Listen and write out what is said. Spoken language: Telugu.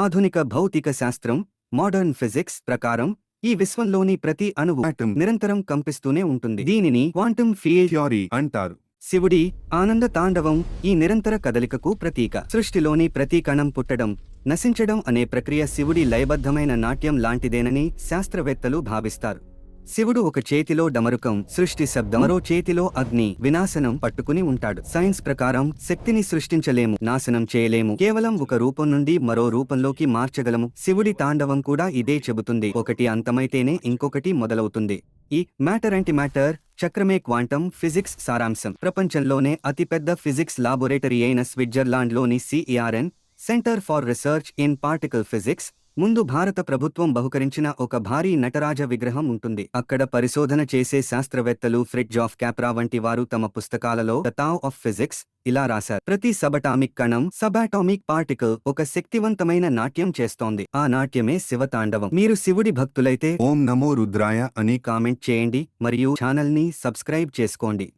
ఆధునిక భౌతిక శాస్త్రం మోడర్న్ ఫిజిక్స్ ప్రకారం ఈ విశ్వంలోని ప్రతి అణువు ఆటం నిరంతరం కంపిస్తూనే ఉంటుంది. దీనిని క్వాంటమ్ ఫీల్డ్ థియరీ అంటారు. శివుడి ఆనంద తాండవం ఈ నిరంతర కదలికకు ప్రతీక. సృష్టిలోని ప్రతి కణం పుట్టడం, నశించడం అనే ప్రక్రియ శివుడి లయబద్ధమైన నాట్యం లాంటిదేనని శాస్త్రవేత్తలు భావిస్తారు. శివుడు ఒక చేతిలో డమరుకం సృష్టి శబ్దం, మరో చేతిలో అగ్ని వినాశనం పట్టుకుని ఉంటాడు. సైన్స్ ప్రకారం శక్తిని సృష్టించలేము, నాశనం చేయలేము, కేవలం ఒక రూపం నుండి మరో రూపంలోకి మార్చగలము. శివుడి తాండవం కూడా ఇదే చెబుతుంది. ఒకటి అంతమైతేనే ఇంకొకటి మొదలవుతుంది. ఈ మ్యాటర్ యాంటీ మ్యాటర్ చక్రమే క్వాంటమ్ ఫిజిక్స్ సారాంశం. ప్రపంచంలోనే అతిపెద్ద ఫిజిక్స్ లాబొరేటరీ అయిన స్విట్జర్లాండ్లోని CERN centre for research in particle physics ముందు భారత ప్రభుత్వం బహుకరించిన ఒక భారీ నటరాజ విగ్రహం ఉంటుంది. అక్కడ పరిశోధన చేసే శాస్త్రవేత్తలు ఫ్రిట్జాఫ్ క్యాప్రా వంటి వారు తమ పుస్తకాలలో ద టావ్ ఆఫ్ ఫిజిక్స్ ఇలా రాశారు: ప్రతి సబటామిక్ కణం సబాటామిక్ పార్టికల్ ఒక శక్తివంతమైన నాట్యం చేస్తోంది. ఆ నాట్యమే శివతాండవం. మీరు శివుడి భక్తులైతే ఓం నమో రుద్రాయ అని కామెంట్ చేయండి మరియు ఛానల్ని సబ్స్క్రైబ్ చేసుకోండి.